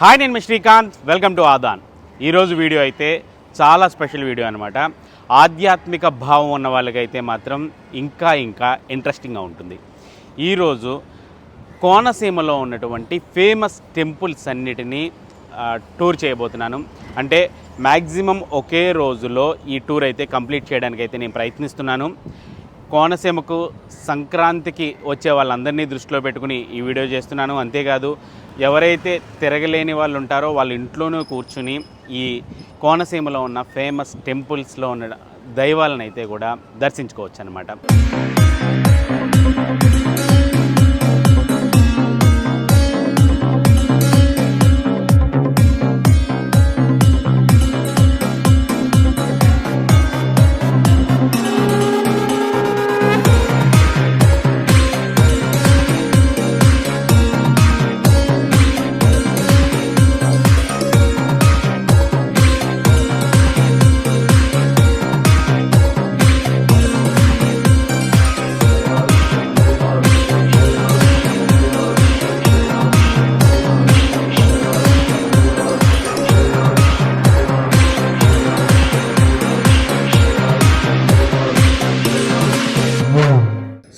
Hi, నేను మీ Srikanth. Welcome to ఆదాన్. ఈరోజు వీడియో అయితే చాలా స్పెషల్ వీడియో అనమాట. ఆధ్యాత్మిక భావం ఉన్న వాళ్ళకైతే మాత్రం ఇంకా ఇంట్రెస్టింగ్గా ఉంటుంది. ఈరోజు కోనసీమలో ఉన్నటువంటి ఫేమస్ టెంపుల్స్ అన్నిటినీ టూర్ చేయబోతున్నాను. అంటే మ్యాక్సిమం ఒకే రోజులో ఈ టూర్ అయితే కంప్లీట్ చేయడానికి అయితే నేను ప్రయత్నిస్తున్నాను. కోనసీమకు సంక్రాంతికి వచ్చే వాళ్ళందరినీ దృష్టిలో పెట్టుకుని ఈ వీడియో చేస్తున్నాను. అంతేకాదు, ఎవరైతే తిరగలేని వాళ్ళు ఉంటారో వాళ్ళ ఇంట్లోనూ కూర్చుని ఈ కోనసీమలో ఉన్న ఫేమస్ టెంపుల్స్లో ఉన్న దైవాలను అయితే కూడా దర్శించుకోవచ్చు అన్నమాట.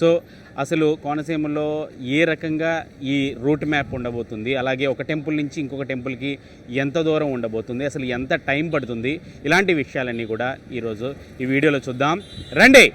సో అసలు కోనసీమలో ఏ రకంగా ఈ రూట్ మ్యాప్ ఉండబోతుంది, అలాగే ఒక టెంపుల్ నుంచి ఇంకొక టెంపుల్కి ఎంత దూరం ఉండబోతుంది, అసలు ఎంత టైం పడుతుంది, ఇలాంటి విషయాలన్నీ కూడా ఈరోజు ఈ వీడియోలో చూద్దాం. రండి.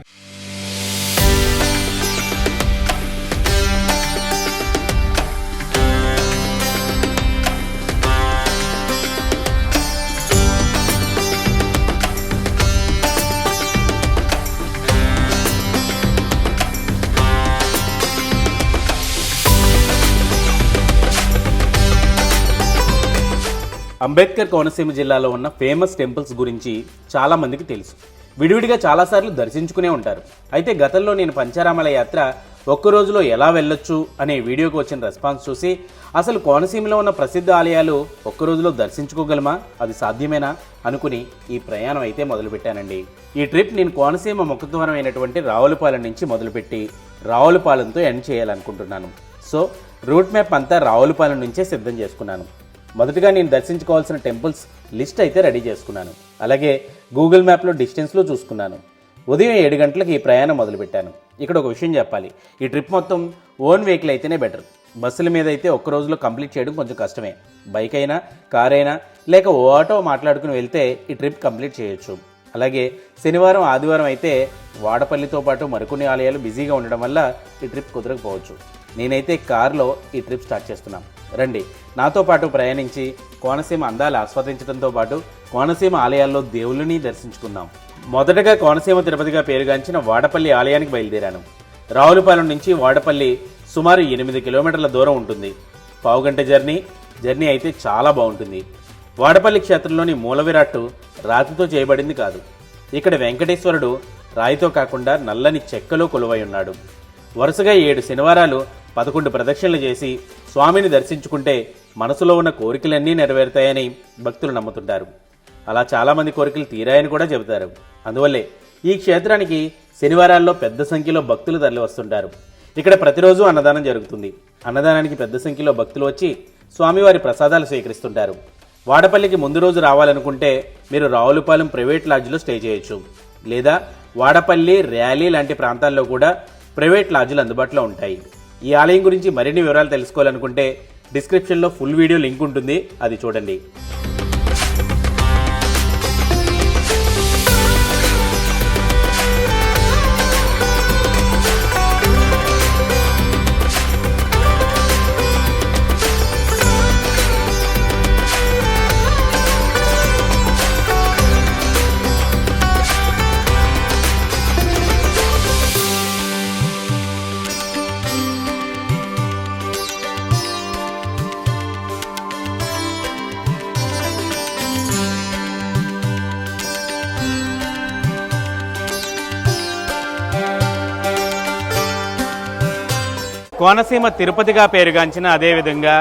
అంబేద్కర్ కోనసీమ జిల్లాలో ఉన్న ఫేమస్ టెంపుల్స్ గురించి చాలామందికి తెలుసు. విడివిడిగా చాలాసార్లు దర్శించుకునే ఉంటారు. అయితే గతంలో నేను పంచారామాల యాత్ర ఒక్క రోజులో ఎలా వెళ్ళొచ్చు అనే వీడియోకి వచ్చిన రెస్పాన్స్ చూసి అసలు కోనసీమలో ఉన్న ప్రసిద్ధ ఆలయాలు ఒక్క రోజులో దర్శించుకోగలమా, అది సాధ్యమేనా అనుకుని ఈ ప్రయాణం అయితే మొదలుపెట్టానండి. ఈ ట్రిప్ నేను కోనసీమ ముఖద్వారం అయినటువంటి రావులపాలెం నుంచి మొదలుపెట్టి రావులపాలెంతో ఎండ్ చేయాలనుకుంటున్నాను. సో రూట్ మ్యాప్ అంతా రావులపాలెం నుంచే సిద్ధం చేసుకున్నాను. మొదటగా నేను దర్శించుకోవాల్సిన టెంపుల్స్ లిస్ట్ అయితే రెడీ చేసుకున్నాను. అలాగే గూగుల్ మ్యాప్లో డిస్టెన్స్లో చూసుకున్నాను. ఉదయం 7 గంటలకు ఈ ప్రయాణం మొదలుపెట్టాను. ఇక్కడ ఒక విషయం చెప్పాలి, ఈ ట్రిప్ మొత్తం ఓన్ వెహికల్ అయితేనే బెటర్. బస్సుల మీద అయితే ఒక్క రోజులో కంప్లీట్ చేయడం కొంచెం కష్టమే. బైక్ అయినా, కార్ అయినా, లేక ఓ ఆటో మాట్లాడుకుని వెళ్తే ఈ ట్రిప్ కంప్లీట్ చేయొచ్చు. అలాగే శనివారం, ఆదివారం అయితే వాడపల్లితో పాటు మరికొన్ని ఆలయాలు బిజీగా ఉండడం వల్ల ఈ ట్రిప్ కుదరకపోవచ్చు. నేనైతే కార్లో ఈ ట్రిప్ స్టార్ట్ చేస్తున్నాను. రండి, నాతో పాటు ప్రయాణించి కోనసీమ అందాలు ఆస్వాదించడంతో పాటు కోనసీమ ఆలయాల్లో దేవుళ్ళని దర్శించుకుందాం. మొదటగా కోనసీమ తిరుపతిగా పేరుగాంచిన వాడపల్లి ఆలయానికి బయలుదేరాను. రావులపాలెం నుంచి వాడపల్లి సుమారు 8 కిలోమీటర్ల దూరం ఉంటుంది. పావుగంట జర్నీ అయితే చాలా బాగుంటుంది. వాడపల్లి క్షేత్రంలోని మూల విరాట్టు రాతితో చేయబడింది కాదు. ఇక్కడ వెంకటేశ్వరుడు రాయితో కాకుండా నల్లని చెక్కలో కొలువై ఉన్నాడు. వరుసగా 7 శనివారాలు 11 ప్రదక్షిణలు చేసి స్వామిని దర్శించుకుంటే మనసులో ఉన్న కోరికలన్నీ నెరవేరుతాయని భక్తులు నమ్ముతుంటారు. అలా చాలామంది కోరికలు తీరాయని కూడా చెబుతారు. అందువల్లే ఈ క్షేత్రానికి శనివారాల్లో పెద్ద సంఖ్యలో భక్తులు తరలి వస్తుంటారు. ఇక్కడ ప్రతిరోజు అన్నదానం జరుగుతుంది. అన్నదానానికి పెద్ద సంఖ్యలో భక్తులు వచ్చి స్వామివారి ప్రసాదాలు స్వీకరిస్తుంటారు. వాడపల్లికి ముందు రోజు రావాలనుకుంటే మీరు రావులపాలెం ప్రైవేట్ లాడ్జ్లో స్టే చేయొచ్చు. లేదా వాడపల్లి, ర్యాలీ లాంటి ప్రాంతాల్లో కూడా ప్రైవేట్ లాడ్జ్లు అందుబాటులో ఉంటాయి. ఈ ఆలయం గురించి మరిన్ని వివరాలు తెలుసుకోవాలనుకుంటే డిస్క్రిప్షన్లో ఫుల్ వీడియో లింక్ ఉంటుంది, అది చూడండి. కోనసీమ తిరుపతిగా పేరుగాంచిన, అదేవిధంగా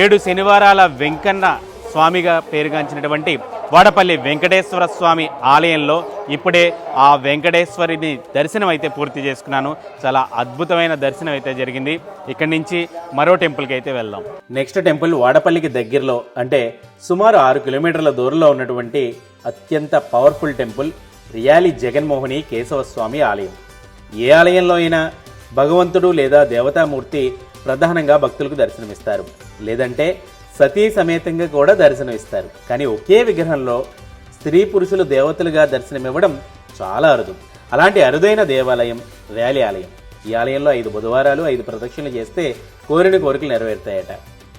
7 శనివారాల వెంకన్న స్వామిగా పేరుగాంచినటువంటి వాడపల్లి వెంకటేశ్వర స్వామి ఆలయంలో ఇప్పుడే ఆ వెంకటేశ్వరిని దర్శనం అయితే పూర్తి చేసుకున్నాను. చాలా అద్భుతమైన దర్శనం అయితే జరిగింది. ఇక్కడి నుంచి మరో టెంపుల్కి అయితే వెళ్దాం. నెక్స్ట్ టెంపుల్ వాడపల్లికి దగ్గరలో, అంటే సుమారు 6 కిలోమీటర్ల దూరంలో ఉన్నటువంటి అత్యంత powerful temple really Jaganmohini Keshavaswamy ఆలయం. ఏ ఆలయంలో అయినా భగవంతుడు లేదా దేవతామూర్తి ప్రధానంగా భక్తులకు దర్శనమిస్తారు, లేదంటే సతీ సమేతంగా కూడా దర్శనమిస్తారు. కానీ ఒకే విగ్రహంలో స్త్రీ పురుషులు దేవతలుగా దర్శనమివ్వడం చాలా అరుదు. అలాంటి అరుదైన దేవాలయం ర్యాలీ ఆలయం. ఈ ఆలయంలో 5 బుధవారాలు 5 ప్రదక్షిణలు చేస్తే కోరిన కోరికలు నెరవేరుతాయట.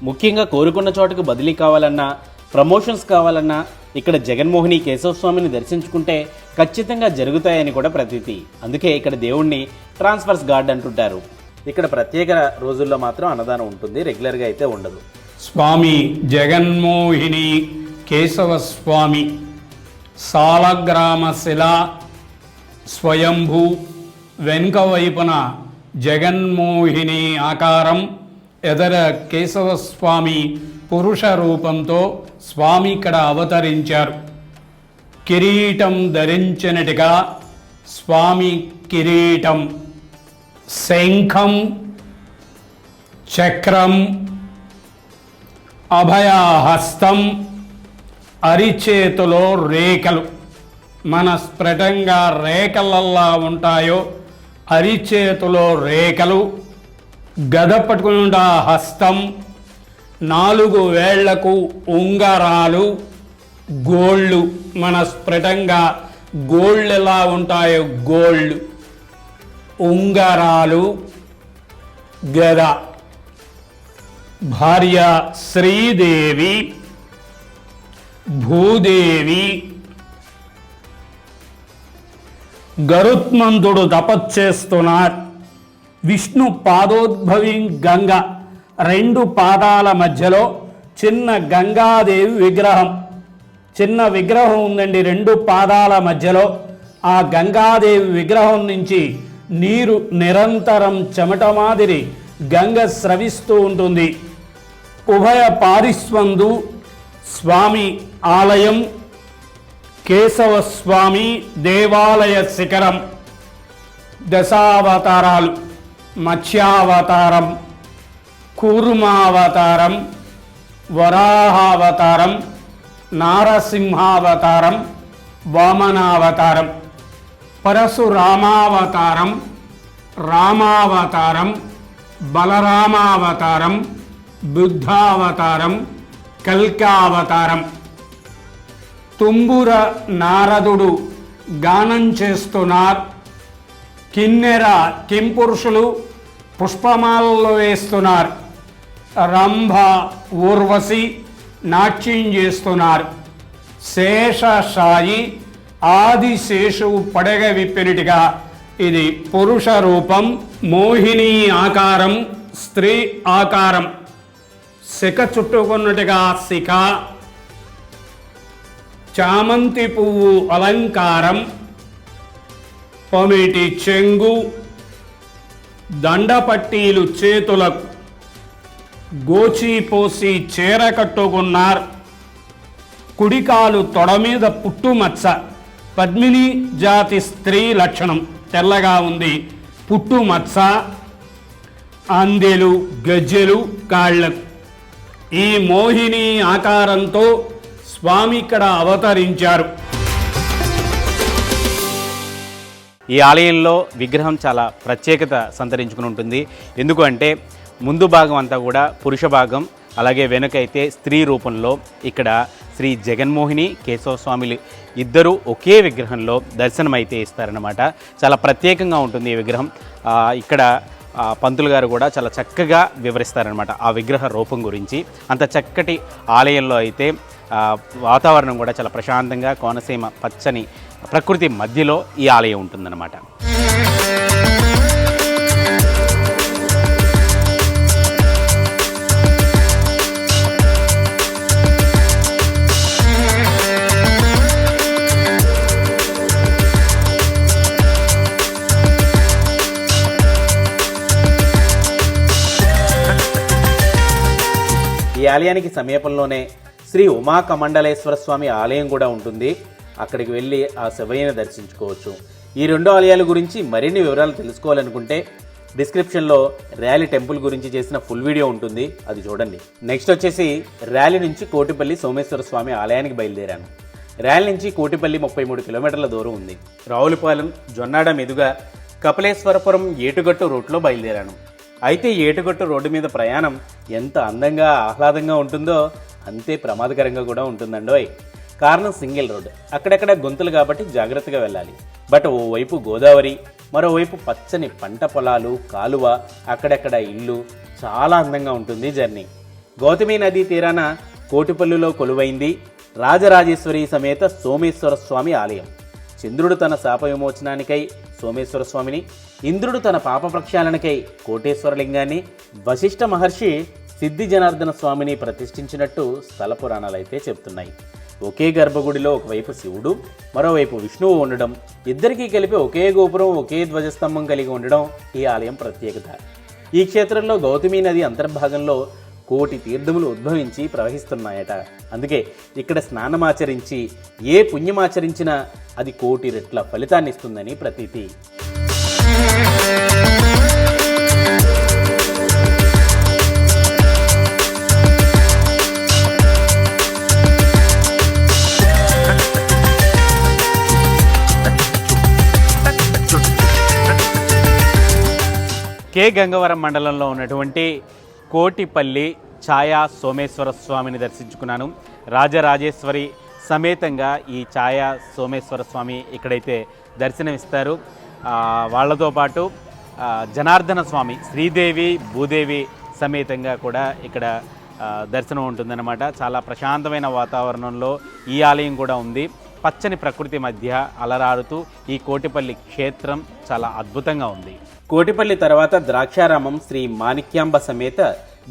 ముఖ్యంగా కోరుకున్న చోటుకు బదిలీ కావాలన్నా, ప్రమోషన్స్ కావాలన్నా ఇక్కడ జగన్మోహిని కేశవస్వామిని దర్శించుకుంటే ఖచ్చితంగా జరుగుతాయని కూడా ప్రతీతి. అందుకే ఇక్కడ దేవుణ్ణి ట్రాన్స్ఫర్స్ గార్డ్ అంటుంటారు. ఇక్కడ ప్రత్యేక రోజుల్లో మాత్రం అన్నదానం ఉంటుంది, రెగ్యులర్గా అయితే ఉండదు. స్వామి జగన్మోహిని కేశవస్వామి సాలగ్రామ శిల స్వయంభూ, వెనుక వైపున జగన్మోహిని ఆకారం, ఎదర కేశవస్వామి పురుష రూపంతో స్వామి ఇక్కడ అవతరించారు. కిరీటం ధరించినట్టుగా స్వామి కిరీటం, శంఖం, చక్రం, అభయహస్తం, అరిచేతిలో రేఖలు, మన స్ఫుటంగా రేఖలల్లా ఉంటాయో అరిచేతిలో రేఖలు, గద పట్టుకున్న హస్తం, 4 వేళ్లకు ఉంగరాలు, గోళ్ళు, మన స్ఫుటంగా గోళ్ళు ఎలా ఉంటాయో గోళ్ళు, ఉంగరాలు, గద. భార్య శ్రీదేవి, భూదేవి. గరుత్మంతుడు తపస్చేస్తున్నారు. విష్ణు పాదోద్భవి గంగ, 2 పాదాల మధ్యలో చిన్న గంగాదేవి విగ్రహం, చిన్న విగ్రహం ఉందండి 2 పాదాల మధ్యలో. ఆ గంగాదేవి విగ్రహం నుంచి నీరు నిరంతరం చెమట మాదిరి గంగ స్రవిస్తూ ఉంటుంది. ఉభయ పారిస్వందు స్వామి ఆలయం, కేశవస్వామి దేవాలయ శిఖరం. దశావతారాలు, మత్స్యావతారం, కూర్మావతారం, వరాహావతారం, నారసింహావతారం, వామనావతారం, పరశురామావతారం, రామావతారం, బలరామావతారం, బుద్ధావతారం, కల్కావతారం. తుంబుర నారదుడు గానం చేస్తున్నారు. కిన్నెర కింపురుషులు పుష్పమాలలో వేస్తున్నారు. రంభ ఊర్వశి నాట్యం చేస్తున్నారు. శేషశాయి ఆదిశేషువు పడగ విప్పినట్టుగా ఇది పురుష రూపం. మోహిని ఆకారం, స్త్రీ ఆకారం. శిఖ చుట్టుకున్నట్టుగా శిఖ, చామంతి పువ్వు అలంకారం, పమిటి చెంగు, దండపట్టీలు చేతులకు, గోచిపోసి చీర కట్టుకున్నారు. కుడికాలు తొడ మీద పుట్టుమచ్చ, పద్మిని జాతి స్త్రీ లక్షణం, తెల్లగా ఉంది పుట్టుమచ్చ. అందెలు గజ్జెలు కాళ్లకు. ఈ మోహిని ఆకారంతో స్వామి ఇక్కడ అవతరించారు. ఈ ఆలయంలో విగ్రహం చాలా ప్రత్యేకత సంతరించుకుని ఉంటుంది. ఎందుకు అంటే ముందు భాగం అంతా కూడా పురుష భాగం, అలాగే వెనుకైతే స్త్రీ రూపంలో ఇక్కడ శ్రీ జగన్మోహిని కేశవస్వామిలు ఇద్దరు ఒకే విగ్రహంలో దర్శనమైతే ఇస్తారనమాట. చాలా ప్రత్యేకంగా ఉంటుంది ఈ విగ్రహం. ఇక్కడ పంతులు గారు కూడా చాలా చక్కగా వివరిస్తారనమాట ఆ విగ్రహ రూపం గురించి. అంత చక్కటి ఆలయంలో అయితే వాతావరణం కూడా చాలా ప్రశాంతంగా, కోనసీమ పచ్చని ప్రకృతి మధ్యలో ఈ ఆలయం ఉంటుందన్నమాట. ఈ ఆలయానికి సమీపంలోనే శ్రీ ఉమా కమండలేశ్వర స్వామి ఆలయం కూడా ఉంటుంది. అక్కడికి వెళ్ళి ఆ శివయ్యని దర్శించుకోవచ్చు. ఈ 2 ఆలయాల గురించి మరిన్ని వివరాలు తెలుసుకోవాలనుకుంటే డిస్క్రిప్షన్లో ర్యాలీ టెంపుల్ గురించి చేసిన ఫుల్ వీడియో ఉంటుంది, అది చూడండి. నెక్స్ట్ వచ్చేసి ర్యాలీ నుంచి కోటిపల్లి సోమేశ్వర స్వామి ఆలయానికి బయలుదేరాను. ర్యాలీ నుంచి కోటిపల్లి 33 కిలోమీటర్ల దూరం ఉంది. రావులపాలెం, జొన్నాడ మీదుగా కపిలేశ్వరపురం ఏటుగట్టు రూట్లో బయలుదేరాను. అయితే ఏటుగట్టు రోడ్డు మీద ప్రయాణం ఎంత అందంగా ఆహ్లాదంగా ఉంటుందో అంతే ప్రమాదకరంగా కూడా ఉంటుందండోయ్. కారణం సింగిల్ రోడ్, అక్కడక్కడ గుంతలు కాబట్టి జాగ్రత్తగా వెళ్ళాలి. బట్ ఓవైపు గోదావరి, మరోవైపు పచ్చని పంట పొలాలు, కాలువ, అక్కడక్కడ ఇల్లు, చాలా అందంగా ఉంటుంది జర్నీ. గౌతమి నదీ తీరాన కోటిపల్లిలో కొలువైంది రాజరాజేశ్వరి సమేత సోమేశ్వర స్వామి ఆలయం. చంద్రుడు తన శాప విమోచనానికై సోమేశ్వర స్వామిని, ఇంద్రుడు తన పాప ప్రక్షాళనకై కోటేశ్వరలింగాన్ని, వశిష్ఠ మహర్షి సిద్ధి జనార్దన స్వామిని ప్రతిష్ఠించినట్టు స్థల పురాణాలైతే చెప్తున్నాయి. ఒకే గర్భగుడిలో ఒకవైపు శివుడు, మరోవైపు విష్ణువు ఉండడం, ఇద్దరికీ కలిపి ఒకే గోపురం, ఒకే ధ్వజస్తంభం కలిగి ఉండడం ఈ ఆలయం ప్రత్యేకత. ఈ క్షేత్రంలో గౌతమి నది అంతర్భాగంలో కోటి తీర్థములు ఉద్భవించి ప్రవహిస్తున్నాయట. అందుకే ఇక్కడ స్నానమాచరించి ఏ పుణ్యమాచరించినా అది కోటి రెట్ల ఫలితాన్ని ఇస్తుందని ప్రతీతి. కే గంగవరం మండలంలో ఉన్నటువంటి కోటిపల్లి ఛాయా సోమేశ్వర స్వామిని దర్శించుకున్నాను. రాజరాజేశ్వరి సమేతంగా ఈ ఛాయా సోమేశ్వర స్వామి ఇక్కడైతే దర్శనమిస్తారు. వాళ్ళతో పాటు జనార్దన స్వామి, శ్రీదేవి, భూదేవి సమేతంగా కూడా ఇక్కడ దర్శనం ఉంటుందన్నమాట. చాలా ప్రశాంతమైన వాతావరణంలో ఈ ఆలయం కూడా ఉంది. పచ్చని ప్రకృతి మధ్య అలరారుతూ ఈ కోటిపల్లి క్షేత్రం చాలా అద్భుతంగా ఉంది. కోటిపల్లి తర్వాత ద్రాక్షారామం శ్రీ మాణిక్యాంబ సమేత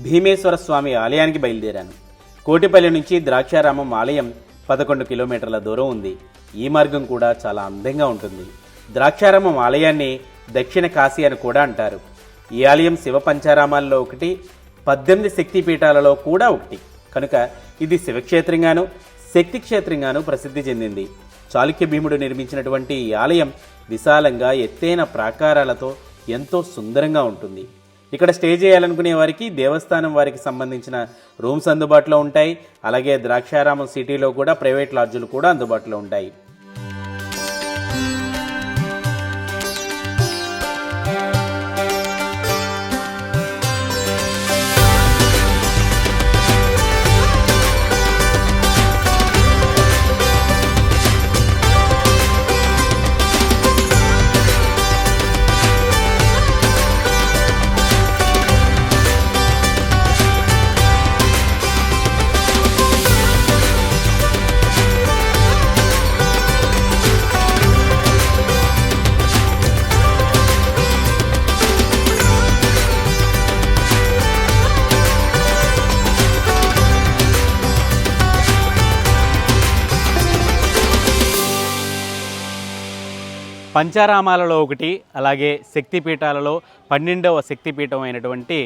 భీమేశ్వర స్వామి ఆలయానికి బయలుదేరాను. కోటిపల్లి నుంచి ద్రాక్షారామం ఆలయం 11 కిలోమీటర్ల దూరం ఉంది. ఈ మార్గం కూడా చాలా అందంగా ఉంటుంది. ద్రాక్షారామం ఆలయాన్ని దక్షిణ కాశీ అని కూడా అంటారు. ఈ ఆలయం శివ పంచారామాల్లో ఒకటి, 18 శక్తిపీఠాలలో కూడా ఒకటి. కనుక ఇది శివక్షేత్రంగాను శక్తి క్షేత్రంగాను ప్రసిద్ధి చెందింది. చాళుక్య భీముడు నిర్మించినటువంటి ఈ ఆలయం విశాలంగా ఎత్తైన ప్రాకారాలతో ఎంతో సుందరంగా ఉంటుంది. ఇక్కడ స్టే చేయాలనుకునే వారికి దేవస్థానం వారికి సంబంధించిన రూమ్స్ అందుబాటులో ఉంటాయి. అలాగే ద్రాక్షారామం సిటీలో కూడా ప్రైవేట్ లాడ్జులు కూడా అందుబాటులో ఉంటాయి. పంచారామాలలో ఒకటి, అలాగే శక్తిపీఠాలలో 12వ శక్తిపీఠం అయినటువంటి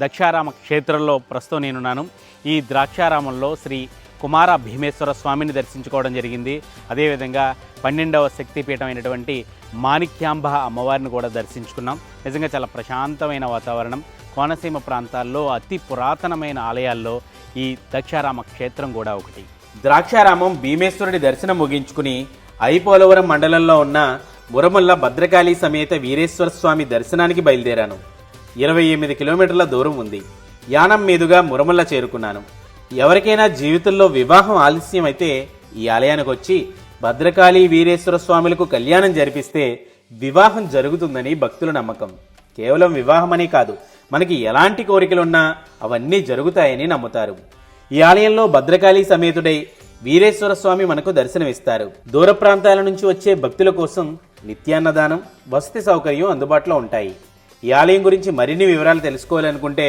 దక్షారామ క్షేత్రంలో ప్రస్తుతం నేనున్నాను. ఈ ద్రాక్షారామంలో శ్రీ కుమార భీమేశ్వర స్వామిని దర్శించుకోవడం జరిగింది. అదేవిధంగా 12వ శక్తిపీఠం అయినటువంటి మాణిక్యాంబ అమ్మవారిని కూడా దర్శించుకున్నాం. నిజంగా చాలా ప్రశాంతమైన వాతావరణం. కోనసీమ ప్రాంతాల్లో అతి పురాతనమైన ఆలయాల్లో ఈ దక్షారామ క్షేత్రం కూడా ఒకటి. ద్రాక్షారామం భీమేశ్వరుడి దర్శనం ముగించుకుని ఐపోలవరం మండలంలో ఉన్న మురముల్ల భద్రకాళి సమేత వీరేశ్వర స్వామి దర్శనానికి బయలుదేరాను. 28 కిలోమీటర్ల దూరం ఉంది. యానం మీదుగా మురముల్ల చేరుకున్నాను. ఎవరికైనా జీవితంలో వివాహం ఆలస్యం అయితే ఈ ఆలయానికి వచ్చి భద్రకాళి వీరేశ్వర స్వాములకు కళ్యాణం జరిపిస్తే వివాహం జరుగుతుందని భక్తుల నమ్మకం. కేవలం వివాహమనే కాదు, మనకి ఎలాంటి కోరికలున్నా అవన్నీ జరుగుతాయని నమ్ముతారు. ఈ ఆలయంలో భద్రకాళి సమేతుడై వీరేశ్వర స్వామి మనకు దర్శనమిస్తారు. దూర ప్రాంతాల నుంచి వచ్చే భక్తుల కోసం నిత్యాన్నదానం, వసతి సౌకర్యం అందుబాటులో ఉంటాయి. ఈ ఆలయం గురించి మరిన్ని వివరాలు తెలుసుకోవాలనుకుంటే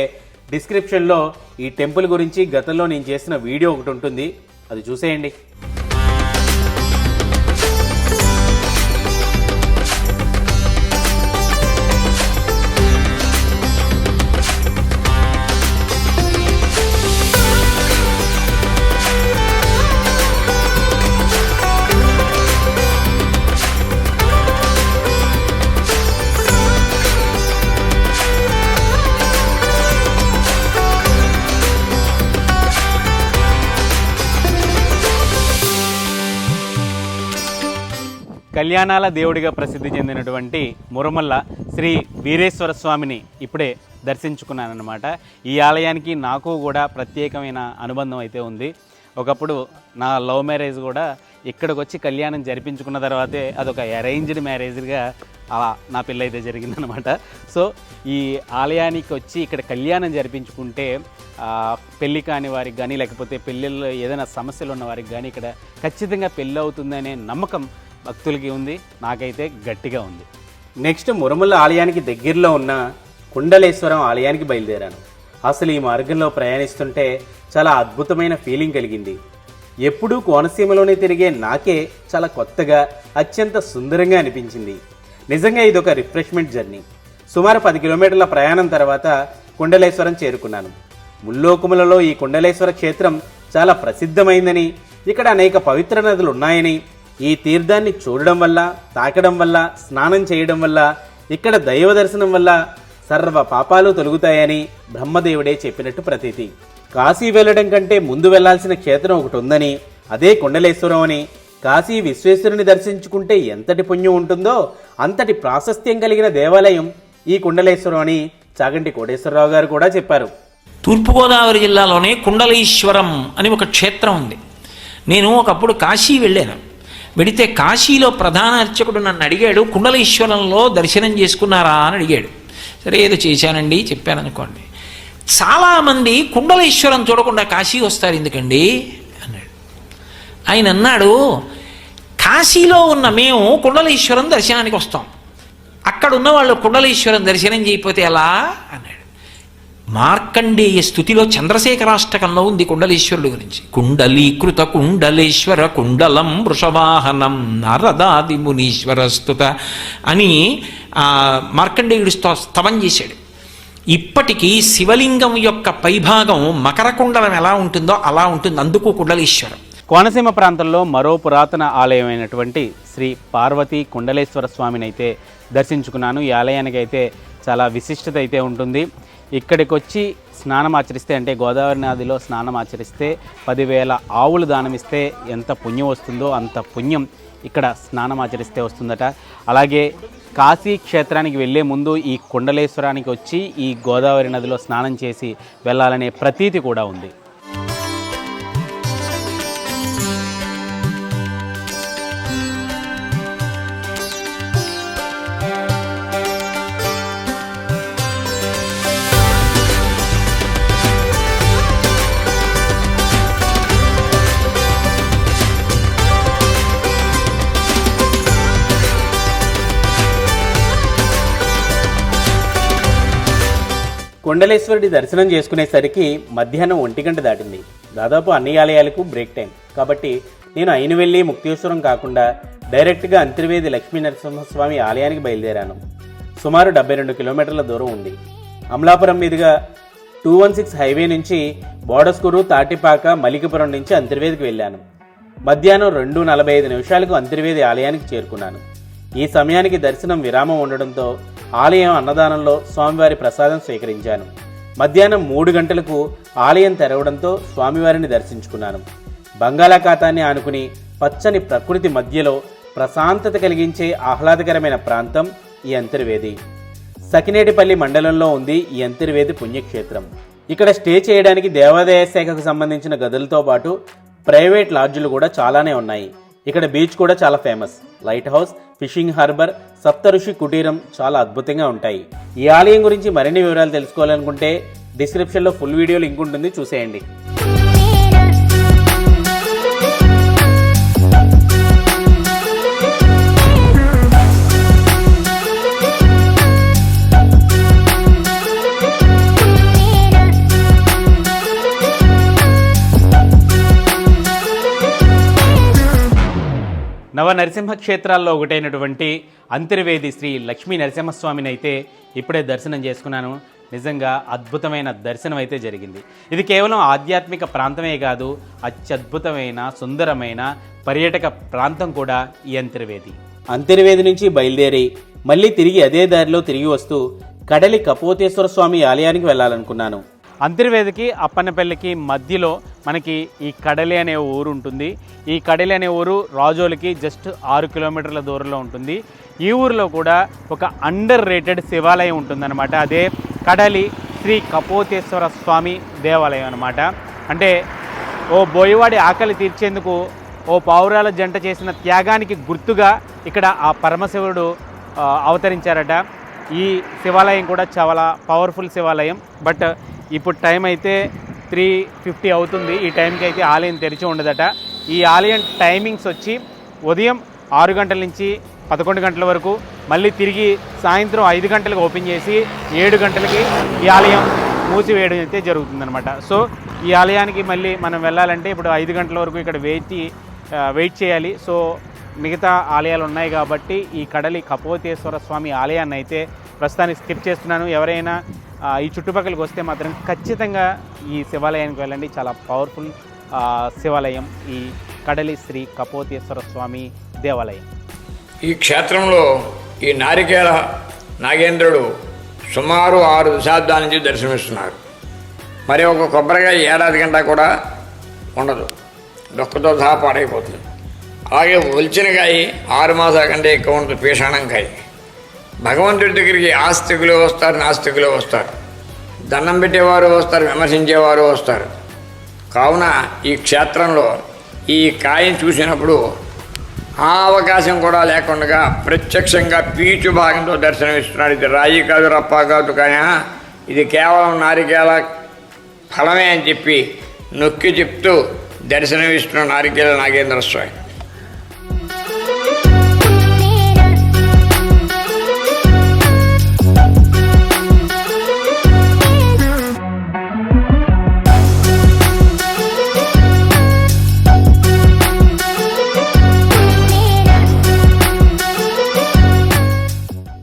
డిస్క్రిప్షన్లో ఈ టెంపుల్ గురించి గతంలో నేను చేసిన వీడియో ఒకటి ఉంటుంది, అది చూసేయండి. కళ్యాణాల దేవుడిగా ప్రసిద్ధి చెందినటువంటి మురమల్ల శ్రీ వీరేశ్వర స్వామిని ఇప్పుడే దర్శించుకున్నానన్నమాట. ఈ ఆలయానికి నాకు కూడా ప్రత్యేకమైన అనుబంధం అయితే ఉంది. ఒకప్పుడు నా లవ్ మ్యారేజ్ కూడా ఇక్కడికి వచ్చి కళ్యాణం జరిపించుకున్న తర్వాతే అదొక అరేంజ్డ్ మ్యారేజ్గా అలా నా పెళ్ళి అయితే జరిగిందనమాట. సో ఈ ఆలయానికి వచ్చి ఇక్కడ కళ్యాణం జరిపించుకుంటే పెళ్ళి కాని వారికి కానీ లేకపోతే పెళ్ళిళ్ళలో ఏదైనా సమస్యలు ఉన్న వారికి కానీ ఇక్కడ ఖచ్చితంగా పెళ్ళి అవుతుందనే నమ్మకం భక్తులకి ఉంది, నాకైతే గట్టిగా ఉంది. నెక్స్ట్ మురమల్ల ఆలయానికి దగ్గరలో ఉన్న కుండలేశ్వరం ఆలయానికి బయలుదేరాను. అసలు ఈ మార్గంలో ప్రయాణిస్తుంటే చాలా అద్భుతమైన ఫీలింగ్ కలిగింది. ఎప్పుడూ కోనసీమలోనే తిరిగే నాకే చాలా కొత్తగా అత్యంత సుందరంగా అనిపించింది. నిజంగా ఇది ఒక రిఫ్రెష్మెంట్ జర్నీ. సుమారు 10 కిలోమీటర్ల ప్రయాణం తర్వాత కుండలేశ్వరం చేరుకున్నాను. ముల్లోకములలో ఈ కుండలేశ్వర క్షేత్రం చాలా ప్రసిద్ధమైందని, ఇక్కడ అనేక పవిత్ర నదులు ఉన్నాయని, ఈ తీర్థాన్ని చూడడం వల్ల, తాకడం వల్ల, స్నానం చేయడం వల్ల, ఇక్కడ దైవ దర్శనం వల్ల సర్వ పాపాలు తొలగుతాయని బ్రహ్మదేవుడే చెప్పినట్టు ప్రతీతి. కాశీ వెళ్ళడం కంటే ముందు వెళ్లాల్సిన క్షేత్రం ఒకటి ఉందని, అదే కుండలేశ్వరం అని, కాశీ విశ్వేశ్వరుని దర్శించుకుంటే ఎంతటి పుణ్యం ఉంటుందో అంతటి ప్రాశస్త్యం కలిగిన దేవాలయం ఈ కుండలేశ్వరం అని చాగంటి కోటేశ్వరరావు గారు కూడా చెప్పారు. తూర్పుగోదావరి జిల్లాలోనే కుండలీశ్వరం అని ఒక క్షేత్రం ఉంది. నేను ఒకప్పుడు కాశీ వెళ్ళాను. వెడితే కాశీలో ప్రధాన అర్చకుడు నన్ను అడిగాడు, కుండలీశ్వరంలో దర్శనం చేసుకున్నారా అని అడిగాడు. సరే ఏదో చేశానండి చెప్పాననుకోండి. చాలామంది కుండలేశ్వరం చూడకుండా కాశీ వస్తారు ఎందుకండి అన్నాడు. ఆయన అన్నాడు, కాశీలో ఉన్న మేము కుండలేశ్వరం దర్శనానికి వస్తాం, అక్కడ ఉన్న వాళ్ళు కుండలేశ్వరం దర్శనం చేయకపోతే ఎలా అన్నాడు. మార్కండేయ స్తుతిలో చంద్రశేఖరాష్టకంలో ఉంది కుండలేశ్వరుడు గురించి. కుండలీకృత కుండలేశ్వర కుండలం వృషవాహనం నారదాది మునీశ్వర స్తుత అని మార్కండేయుడు స్తవం చేశాడు. ఇప్పటికీ శివలింగం యొక్క పైభాగం మకర కుండలం ఎలా ఉంటుందో అలా ఉంటుంది, అందుకు కుండలేశ్వరం. కోనసీమ ప్రాంతంలో మరో పురాతన ఆలయమైనటువంటి శ్రీ పార్వతీ కుండలేశ్వర స్వామిని అయితే దర్శించుకున్నాను. ఈ ఆలయానికి అయితే చాలా విశిష్టత అయితే ఉంటుంది. ఇక్కడికి వచ్చి స్నానం ఆచరిస్తే, అంటే గోదావరి నదిలో స్నానం ఆచరిస్తే 10,000 ఆవులు దానమిస్తే ఎంత పుణ్యం వస్తుందో అంత పుణ్యం ఇక్కడ స్నానం ఆచరిస్తే వస్తుందట. అలాగే కాశీ క్షేత్రానికి వెళ్ళే ముందు ఈ కుండలేశ్వరానికి వచ్చి ఈ గోదావరి నదిలో స్నానం చేసి వెళ్ళాలనే ప్రతీతి కూడా ఉంది. కుండలేశ్వరుడి దర్శనం చేసుకునేసరికి మధ్యాహ్నం 1 గంట దాటింది. దాదాపు అన్ని ఆలయాలకు బ్రేక్ టైం కాబట్టి నేను అయినవెల్లి ముక్తేశ్వరం కాకుండా డైరెక్ట్గా అంతర్వేది లక్ష్మీ నరసింహస్వామి ఆలయానికి బయలుదేరాను. సుమారు 72 కిలోమీటర్ల దూరం ఉంది. అమలాపురం మీదుగా 216 హైవే నుంచి బోడస్కూరు, తాటిపాక, మలికిపురం నుంచి అంతర్వేదికి వెళ్ళాను. మధ్యాహ్నం 2:45 నిమిషాలకు అంతర్వేది ఆలయానికి చేరుకున్నాను. ఈ సమయానికి దర్శనం విరామం ఉండడంతో ఆలయం అన్నదానంలో స్వామివారి ప్రసాదం స్వీకరించాను. మధ్యాహ్నం 3 గంటలకు ఆలయం తెరవడంతో స్వామివారిని దర్శించుకున్నాను. బంగాళాఖాతాన్ని ఆనుకుని పచ్చని ప్రకృతి మధ్యలో ప్రశాంతత కలిగించే ఆహ్లాదకరమైన ప్రాంతం ఈ అంతర్వేది. సకినేటిపల్లి మండలంలో ఉంది ఈ అంతర్వేది పుణ్యక్షేత్రం. ఇక్కడ స్టే చేయడానికి దేవాదాయ శాఖకు సంబంధించిన గదులతో పాటు ప్రైవేట్ లాడ్జులు కూడా చాలానే ఉన్నాయి. ఇక్కడ బీచ్ కూడా చాలా famous. Light house, fishing harbour, Saptarishi Kuteeram చాలా అద్భుతంగా ఉంటాయి. ఈ ఆలయం గురించి మరిన్ని వివరాలు తెలుసుకోవాలనుకుంటే డిస్క్రిప్షన్లో ఫుల్ వీడియో లింక్ ఉంటుంది, చూసేయండి. నవ నరసింహ క్షేత్రాల్లో ఒకటైనటువంటి అంతర్వేది శ్రీ లక్ష్మీ నరసింహస్వామిని అయితే ఇప్పుడే దర్శనం చేసుకున్నాను. నిజంగా అద్భుతమైన దర్శనం అయితే జరిగింది. ఇది కేవలం ఆధ్యాత్మిక ప్రాంతమే కాదు, అత్యద్భుతమైన సుందరమైన పర్యాటక ప్రాంతం కూడా ఈ అంతర్వేది. అంతర్వేది నుంచి బయలుదేరి మళ్ళీ తిరిగి అదే దారిలో తిరిగి వస్తూ కడలి కపోతేశ్వర స్వామి ఆలయానికి వెళ్ళాలనుకున్నాను. అంతర్వేదికి అప్పన్నపల్లికి మధ్యలో మనకి ఈ కడలి అనే ఊరు ఉంటుంది. ఈ కడలి అనే ఊరు రాజోలికి జస్ట్ 6 కిలోమీటర్ల దూరంలో ఉంటుంది. ఈ ఊరిలో కూడా ఒక అండర్ రేటెడ్ శివాలయం ఉంటుందన్నమాట. అదే కడలి శ్రీ కపోతేశ్వర స్వామి దేవాలయం అన్నమాట. అంటే ఓ బోయవాడి ఆకలి తీర్చేందుకు ఓ పావురాల జంట చేసిన త్యాగానికి గుర్తుగా ఇక్కడ ఆ పరమశివుడు అవతరించారట. ఈ శివాలయం కూడా చాలా పవర్ఫుల్ శివాలయం. బట్ ఇప్పుడు టైం అయితే 3:50 అవుతుంది. ఈ టైంకి అయితే ఆలయం తెరిచి ఉండదట. ఈ ఆలయం టైమింగ్స్ వచ్చి ఉదయం 6 గంటల నుంచి 11 గంటల వరకు, మళ్ళీ తిరిగి సాయంత్రం 5 గంటలకు ఓపెన్ చేసి 7 గంటలకి ఈ ఆలయం మూసివేయడం అయితే జరుగుతుందన్నమాట. సో ఈ ఆలయానికి మళ్ళీ మనం వెళ్ళాలంటే ఇప్పుడు 5 గంటల వరకు ఇక్కడ వెయిట్ చేయాలి. సో మిగతా ఆలయాలు ఉన్నాయి కాబట్టి ఈ కడలి కపోతేశ్వర స్వామి ఆలయాన్ని అయితే ప్రస్తుతానికి స్కిప్ చేస్తున్నాను. ఎవరైనా ఈ చుట్టుపక్కలకు వస్తే మాత్రం ఖచ్చితంగా ఈ శివాలయానికి వెళ్ళండి. చాలా పవర్ఫుల్ శివాలయం ఈ కడలి శ్రీ కపోతేశ్వర స్వామి దేవాలయం. ఈ క్షేత్రంలో ఈ నారికేళ నాగేంద్రుడు సుమారు 6 దశాబ్దాల నుంచి దర్శనమిస్తున్నారు. మరి ఒక కొబ్బరికాయ ఏడాది గంట కూడా ఉండదు, డొక్కతో సహా పాడైపోతుంది. అలాగే ఒలిచిన కాయ 6 మాసాల కంటే ఎక్కువ ఉంటుంది, పీషాణంకాయ. భగవంతుడి దగ్గరికి ఆస్తికులు వస్తారు, నాస్తికులు వస్తారు, దండం పెట్టేవారు వస్తారు, విమర్శించేవారు వస్తారు. కావున ఈ క్షేత్రంలో ఈ కాయని చూసినప్పుడు ఆ అవకాశం కూడా లేకుండా ప్రత్యక్షంగా పీచు భాగంతో దర్శనమిస్తున్నాడు. ఇది రాయి కాదు, రప్ప కాదు, కానీ ఇది కేవలం నారికేళ ఫలమే అని చెప్పి నొక్కి చెప్తూ దర్శనమిస్తున్న నారికేళ నాగేంద్ర స్వామి.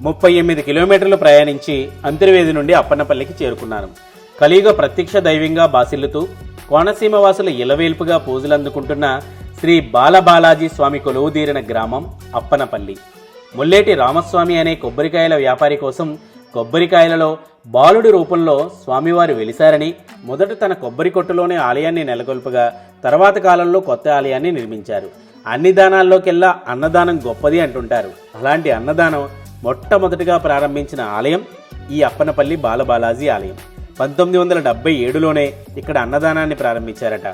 ముప్పై 8 కిలోమీటర్లు ప్రయాణించి అంతర్వేది నుండి అప్పన్నపల్లికి చేరుకున్నాను. కలియుగ ప్రత్యక్ష దైవంగా బాసిల్లుతూ కోనసీమ వాసుల ఇలవేల్పుగా పూజలందుకుంటున్న శ్రీ బాలబాలాజీ స్వామి కొలువుదీరిన గ్రామం అప్పన్నపల్లి. ముల్లేటి రామస్వామి అనే కొబ్బరికాయల వ్యాపారి కోసం కొబ్బరికాయలలో బాలుడి రూపంలో స్వామివారు వెలిశారని, మొదట తన కొబ్బరి కొట్టులోనే ఆలయాన్ని నెలకొల్పగా తర్వాత కాలంలో కొత్త ఆలయాన్ని నిర్మించారు. అన్ని దానాల్లోకెల్లా అన్నదానం గొప్పది అంటుంటారు. అలాంటి అన్నదానం మొట్టమొదటిగా ప్రారంభించిన ఆలయం ఈ అప్పన్నపల్లి బాలబాలాజీ ఆలయం. 1977లోనే ఇక్కడ అన్నదానాన్ని ప్రారంభించారట.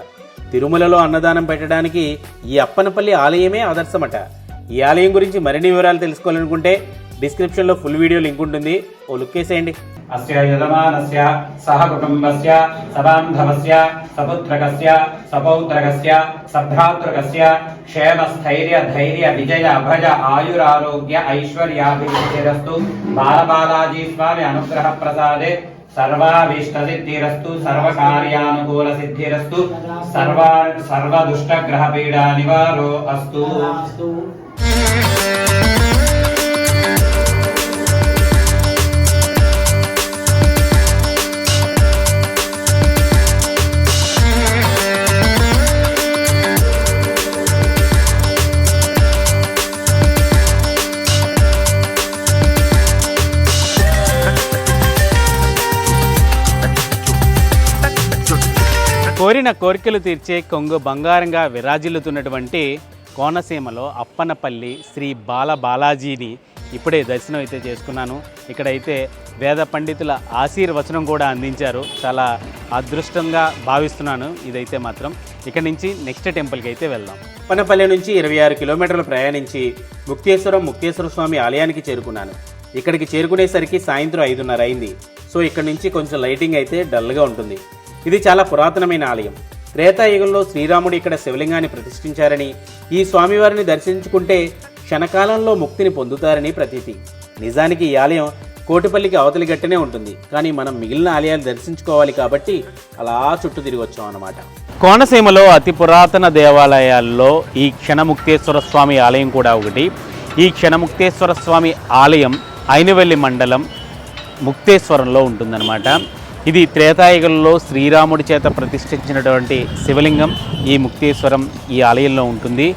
తిరుమలలో అన్నదానం పెట్టడానికి ఈ అప్పన్నపల్లి ఆలయమే ఆదర్శమట. ఈ ఆలయం గురించి మరిన్ని వివరాలు తెలుసుకోవాలనుకుంటే డిస్క్రిప్షన్లో ఫుల్ వీడియో లింక్ ఉంటుంది, ఓ లుక్ వేసేయండి. అస్య యజమానస్య సహ కుటుంబస్య సబాంధవస్య సపుత్రకస్య సపౌత్రకస్య సభ్రాతృకస్య క్షేమ స్థైర్య ధైర్య విజయ అభయ ఆయురారోగ్య ఐశ్వర్యాభివృద్ధిరస్తు. బాలబాలాజీ స్వామి అనుగ్రహ ప్రసాదే సర్వాభీష్టసిద్ధిరస్తు, సర్వకార్యానుకూల సిద్ధిరస్తు, సర్వదుష్టగ్రహ పీడా నివారో అస్తు. కోరిన కోరికలు తీర్చే కొంగు బంగారంగా విరాజిల్లుతున్నటువంటి కోనసీమలో అప్పన్నపల్లి శ్రీ బాలబాలాజీని ఇప్పుడే దర్శనం అయితే చేసుకున్నాను. ఇక్కడైతే వేద పండితుల ఆశీర్వచనం కూడా అందించారు. చాలా అదృష్టంగా భావిస్తున్నాను ఇదైతే మాత్రం. ఇక్కడ నుంచి నెక్స్ట్ టెంపుల్కి అయితే వెళ్దాం. అప్పన్నపల్లి నుంచి 26 కిలోమీటర్లు ప్రయాణించి ముక్తేశ్వర స్వామి ఆలయానికి చేరుకున్నాను. ఇక్కడికి చేరుకునేసరికి సాయంత్రం 5:30 అయింది. సో ఇక్కడ నుంచి కొంచెం లైటింగ్ అయితే డల్గా ఉంటుంది. ఇది చాలా పురాతనమైన ఆలయం. త్రేతాయుగంలో శ్రీరాముడు ఇక్కడ శివలింగాన్ని ప్రతిష్ఠించారని, ఈ స్వామివారిని దర్శించుకుంటే క్షణకాలంలో ముక్తిని పొందుతారని ప్రతీతి. నిజానికి ఈ ఆలయం కోటిపల్లికి అవతలి గట్టనే ఉంటుంది, కానీ మనం మిగిలిన ఆలయాలు దర్శించుకోవాలి కాబట్టి అలా చుట్టూ తిరిగి వచ్చాం అన్నమాట. కోనసీమలో అతి పురాతన దేవాలయాల్లో ఈ క్షణముక్తేశ్వర స్వామి ఆలయం కూడా ఒకటి. ఈ క్షణముక్తేశ్వర స్వామి ఆలయం ఐనవెల్లి మండలం ముక్తేశ్వరంలో ఉంటుందన్నమాట. ఇది త్రేతాయుగంలో శ్రీరాముడి చేత ప్రతిష్ఠించినటువంటి శివలింగం ఈ ముక్తేశ్వరం ఈ ఆలయంలో ఉంటుంది.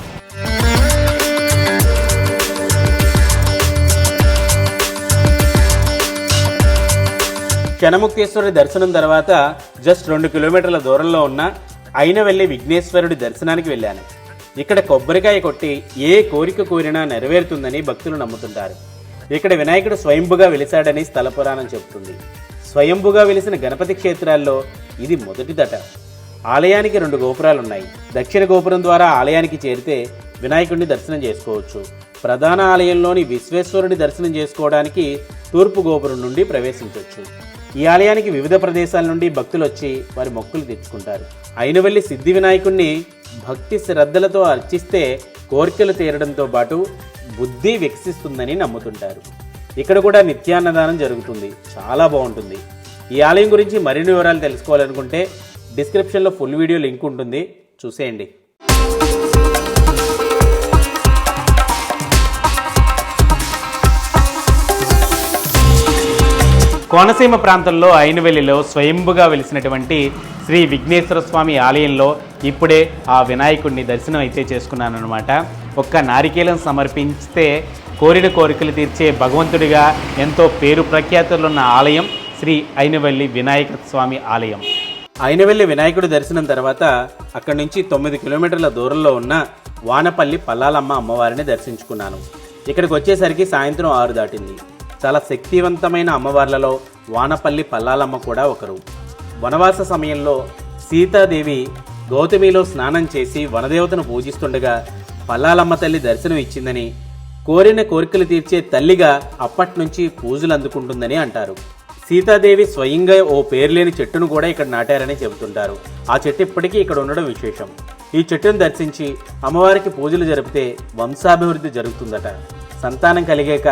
క్షణముక్తేశ్వరి దర్శనం తర్వాత జస్ట్ 2 కిలోమీటర్ల దూరంలో ఉన్న అయినవెల్లి విఘ్నేశ్వరుడి దర్శనానికి వెళ్ళాను. ఇక్కడ కొబ్బరికాయ కొట్టి ఏ కోరిక కోరినా నెరవేరుతుందని భక్తులు నమ్ముతుంటారు. ఇక్కడ వినాయకుడు స్వయంభుగా వెలిశాడని స్థల పురాణం చెబుతుంది. స్వయంభుగా వెలిసిన గణపతి క్షేత్రాల్లో ఇది మొదటిదట. ఆలయానికి 2 గోపురాలున్నాయి. దక్షిణ గోపురం ద్వారా ఆలయానికి చేరితే వినాయకుడిని దర్శనం చేసుకోవచ్చు. ప్రధాన ఆలయంలోని విశ్వేశ్వరుడి దర్శనం చేసుకోవడానికి తూర్పు గోపురం నుండి ప్రవేశించవచ్చు. ఈ ఆలయానికి వివిధ ప్రదేశాల నుండి భక్తులు వచ్చి వారి మొక్కులు తెచ్చుకుంటారు. అయినవెల్లి సిద్ధి వినాయకుడిని భక్తి శ్రద్ధలతో అర్చిస్తే కోరికలు తీరడంతో పాటు బుద్ధి వికసిస్తుందని నమ్ముతుంటారు. ఇక్కడ కూడా నిత్యాన్నదానం జరుగుతుంది. చాలా బాగుంటుంది. ఈ ఆలయం గురించి మరిన్ని వివరాలు తెలుసుకోవాలనుకుంటే డిస్క్రిప్షన్లో ఫుల్ వీడియో లింక్ ఉంటుంది, చూసేయండి. కోనసీమ ప్రాంతంలో అయినవెల్లిలో స్వయంభుగా వెలిసినటువంటి శ్రీ విఘ్నేశ్వర స్వామి ఆలయంలో ఇప్పుడే ఆ వినాయకుడిని దర్శనం అయితే చేసుకున్నానమాట. ఒక్క నారికేలం సమర్పిస్తే కోరిన కోరికలు తీర్చే భగవంతుడిగా ఎంతో పేరు ప్రఖ్యాతులున్న ఆలయం శ్రీ అయినవెల్లి వినాయక స్వామి ఆలయం. అయినవెల్లి వినాయకుడి దర్శనం తర్వాత అక్కడి నుంచి 9 కిలోమీటర్ల దూరంలో ఉన్న వానపల్లి పల్లాలమ్మ అమ్మవారిని దర్శించుకున్నాను. ఇక్కడికి వచ్చేసరికి సాయంత్రం 6 దాటింది. చాలా శక్తివంతమైన అమ్మవార్లలో వానపల్లి పల్లాలమ్మ కూడా ఒకరు. వనవాస సమయంలో సీతాదేవి గౌతమిలో స్నానం చేసి వనదేవతను పూజిస్తుండగా పల్లాలమ్మ తల్లి దర్శనం ఇచ్చిందని, కోరిన కోరికలు తీర్చే తల్లిగా అప్పట్నుంచి పూజలు అందుకుంటుందని అంటారు. సీతాదేవి స్వయంగా ఓ పేరులేని చెట్టును కూడా ఇక్కడ నాటారని చెబుతుంటారు. ఆ చెట్టు ఇప్పటికీ ఇక్కడ ఉండడం విశేషం. ఈ చెట్టును దర్శించి అమ్మవారికి పూజలు జరిపితే వంశాభివృద్ధి జరుగుతుందట. సంతానం కలిగాక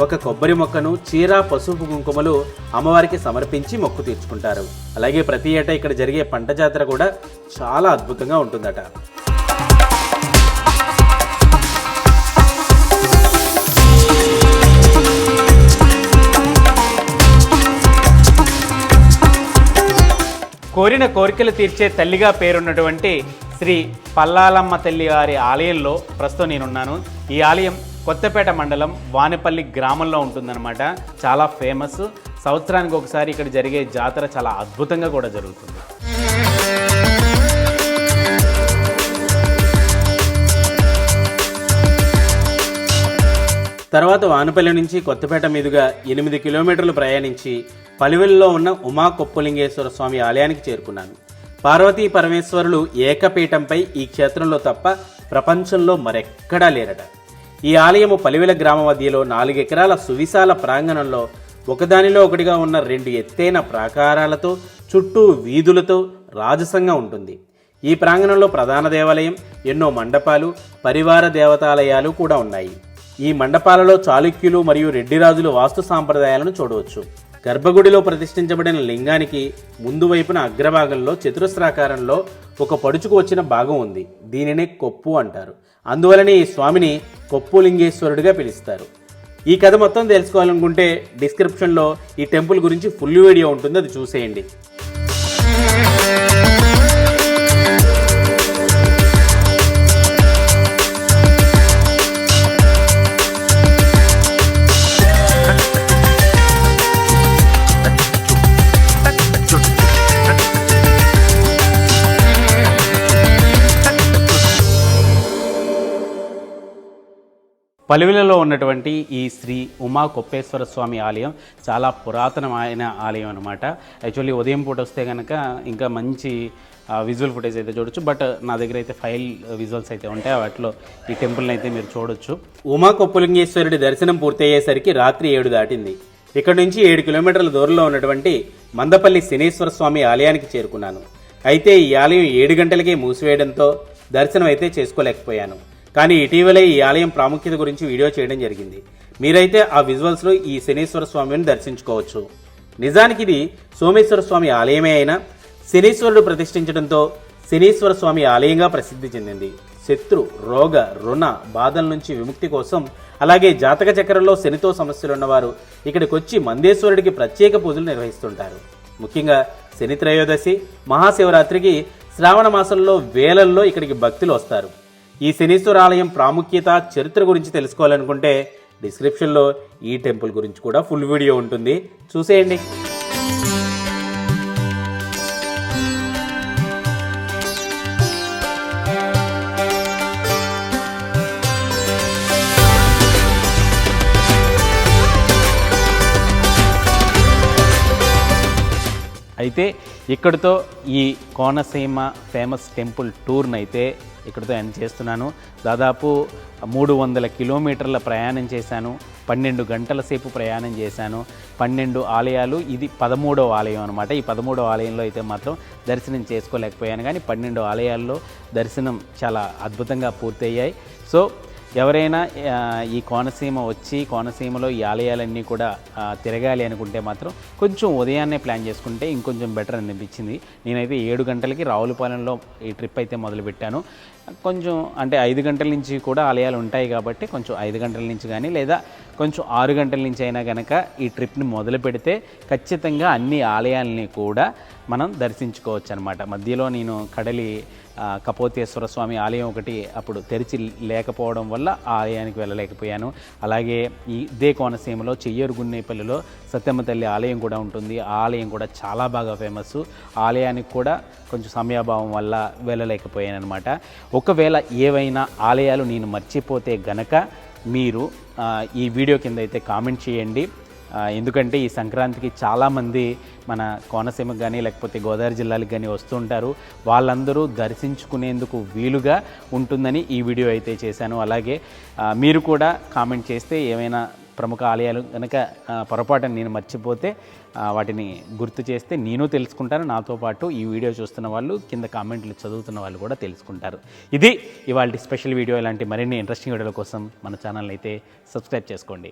ఒక కొబ్బరి మొక్కను చీర, పసుపు, కుంకుమలు అమ్మవారికి సమర్పించి మొక్కు తీర్చుకుంటారు. అలాగే ప్రతి ఏటా ఇక్కడ జరిగే పంట జాతర కూడా చాలా అద్భుతంగా ఉంటుందట. కోరిన కోరికలు తీర్చే తల్లిగా పేరున్నటువంటి శ్రీ పల్లాలమ్మ తల్లి వారి ఆలయంలో ప్రస్తుతం నేనున్నాను. ఈ ఆలయం కొత్తపేట మండలం వానపల్లి గ్రామంలో ఉంటుందన్నమాట. చాలా ఫేమస్. సంవత్సరానికి ఒకసారి ఇక్కడ జరిగే జాతర చాలా అద్భుతంగా కూడా జరుగుతుంది. తర్వాత వానపల్లి నుంచి కొత్తపేట మీదుగా 8 కిలోమీటర్లు ప్రయాణించి పలివెల్లో ఉన్న ఉమా కొప్పలింగేశ్వర స్వామి ఆలయానికి చేరుకున్నాను. పార్వతీ పరమేశ్వరులు ఏకపీఠంపై ఈ క్షేత్రంలో తప్ప ప్రపంచంలో మరెక్కడా లేరట. ఈ ఆలయము పలివెల గ్రామ మధ్యలో 4 ఎకరాల సువిశాల ప్రాంగణంలో ఒకదానిలో ఒకటిగా ఉన్న 2 ఎత్తైన ప్రాకారాలతో చుట్టూ వీధులతో రాజసంగా ఉంటుంది. ఈ ప్రాంగణంలో ప్రధాన దేవాలయం, ఎన్నో మండపాలు, పరివార దేవతాలయాలు కూడా ఉన్నాయి. ఈ మండపాలలో చాళుక్యులు మరియు రెడ్డి రాజులు వాస్తు సాంప్రదాయాలను చూడవచ్చు. గర్భగుడిలో ప్రతిష్ఠించబడిన లింగానికి ముందు వైపున అగ్రభాగంలో చతురస్రాకారంలో ఒక పడుచుకు వచ్చిన భాగం ఉంది. దీనినే కొప్పు అంటారు. అందువలనే ఈ స్వామిని కొప్పులింగేశ్వరుడిగా పిలుస్తారు. ఈ కథ మొత్తం తెలుసుకోవాలనుకుంటే డిస్క్రిప్షన్లో ఈ టెంపుల్ గురించి ఫుల్ వీడియో ఉంటుంది, అది చూసేయండి. పలివెలలో ఉన్నటువంటి ఈ శ్రీ ఉమా కొప్పేశ్వర స్వామి ఆలయం చాలా పురాతనమైన ఆలయం అనమాట. యాక్చువల్లీ ఉదయం పూట వస్తే కనుక ఇంకా మంచి విజువల్ ఫుటేజ్ అయితే చూడొచ్చు. బట్ నా దగ్గర అయితే ఫైల్ విజువల్స్ అయితే ఉంటాయి, వాటిలో ఈ టెంపుల్ని అయితే మీరు చూడొచ్చు. ఉమా కొప్పలింగేశ్వరుడి దర్శనం పూర్తయ్యేసరికి రాత్రి 7 దాటింది. ఇక్కడ నుంచి 7 కిలోమీటర్ల దూరంలో ఉన్నటువంటి మందపల్లి శనేశ్వర స్వామి ఆలయానికి చేరుకున్నాను. అయితే ఈ ఆలయం 7 గంటలకే మూసివేయడంతో దర్శనం అయితే చేసుకోలేకపోయాను. కానీ ఇటీవలే ఈ ఆలయం ప్రాముఖ్యత గురించి వీడియో చేయడం జరిగింది. మీరైతే ఆ విజువల్స్లో ఈ శనీశ్వర స్వామిని దర్శించుకోవచ్చు. నిజానికి ఇది సోమేశ్వర స్వామి ఆలయమే అయినా శనీశ్వరుడు ప్రతిష్ఠించడంతో శనీశ్వర స్వామి ఆలయంగా ప్రసిద్ధి చెందింది. శత్రు, రోగ, రుణ బాధల నుంచి విముక్తి కోసం, అలాగే జాతక చక్రంలో శనితో సమస్యలున్నవారు ఇక్కడికి వచ్చి మందేశ్వరుడికి ప్రత్యేక పూజలు నిర్వహిస్తుంటారు. ముఖ్యంగా శని త్రయోదశి, మహాశివరాత్రికి శ్రావణ మాసంలో వేలల్లో ఇక్కడికి భక్తులు వస్తారు. ఈ శనీశ్వర ఆలయం ప్రాముఖ్యత, చరిత్ర గురించి తెలుసుకోవాలనుకుంటే డిస్క్రిప్షన్లో ఈ టెంపుల్ గురించి కూడా ఫుల్ వీడియో ఉంటుంది, చూసేయండి. అయితే ఇక్కడితో ఈ కోనసీమ ఫేమస్ టెంపుల్ టూర్ని అయితే ఇక్కడితో ఎండ్ చేస్తున్నాను. దాదాపు 300 కిలోమీటర్ల ప్రయాణం చేశాను, 12 గంటల సేపు ప్రయాణం చేశాను, 12 ఆలయాలు, ఇది 13వ ఆలయం అనమాట. ఈ 13వ ఆలయంలో అయితే మాత్రం దర్శనం చేసుకోలేకపోయాను, కానీ 12 ఆలయాల్లో దర్శనం చాలా అద్భుతంగా పూర్తయ్యాయి. సో ఎవరైనా ఈ కోనసీమ వచ్చి కోనసీమలో ఈ ఆలయాలన్నీ కూడా తిరగాలి అనుకుంటే మాత్రం కొంచెం ఉదయాన్నే ప్లాన్ చేసుకుంటే ఇంకొంచెం బెటర్ అనిపించింది. నేనైతే 7 గంటలకి రావులపాలెంలో ఈ ట్రిప్ అయితే మొదలుపెట్టాను. కొంచెం అంటే 5 గంటల నుంచి కూడా ఆలయాలు ఉంటాయి కాబట్టి కొంచెం 5 గంటల నుంచి కానీ లేదా కొంచెం 6 గంటల నుంచి అయినా కనుక ఈ ట్రిప్ని మొదలు పెడితే ఖచ్చితంగా అన్ని ఆలయాలని కూడా మనం దర్శించుకోవచ్చు అనమాట. మధ్యలో నేను కడలి కపోతేశ్వర స్వామి ఆలయం ఒకటి అప్పుడు తెరిచి లేకపోవడం వల్ల ఆ ఆలయానికి వెళ్ళలేకపోయాను. అలాగే ఇదే కోనసీమలో చెయ్యూరు గున్నేపల్లిలో సత్యమ్మ తల్లి ఆలయం కూడా ఉంటుంది. ఆ ఆలయం కూడా చాలా బాగా ఫేమస్. ఆలయానికి కూడా కొంచెం సమయాభావం వల్ల వెళ్ళలేకపోయాను అనమాట. ఒకవేళ ఏవైనా ఆలయాలు నేను మర్చిపోతే గనక మీరు ఈ వీడియో కింద అయితే కామెంట్ చేయండి. ఎందుకంటే ఈ సంక్రాంతికి చాలామంది మన కోనసీమకు కానీ లేకపోతే గోదావరి జిల్లాలకు కానీ వస్తుంటారు. వాళ్ళందరూ దర్శించుకునేందుకు వీలుగా ఉంటుందని ఈ వీడియో అయితే చేశాను. అలాగే మీరు కూడా కామెంట్ చేస్తే ఏమైనా ప్రముఖ ఆలయాలు కనుక పొరపాటున నేను మర్చిపోతే వాటిని గుర్తు చేస్తే నేను తెలుసుకుంటాను. నాతో పాటు ఈ వీడియో చూస్తున్న వాళ్ళు కింద కామెంట్లు చదువుతున్న వాళ్ళు కూడా తెలుసుకుంటారు. ఇది ఇవాళ స్పెషల్ వీడియో. ఇలాంటి మరిన్ని ఇంట్రెస్టింగ్ వీడియోల కోసం మన ఛానల్ అయితే సబ్స్క్రైబ్ చేసుకోండి.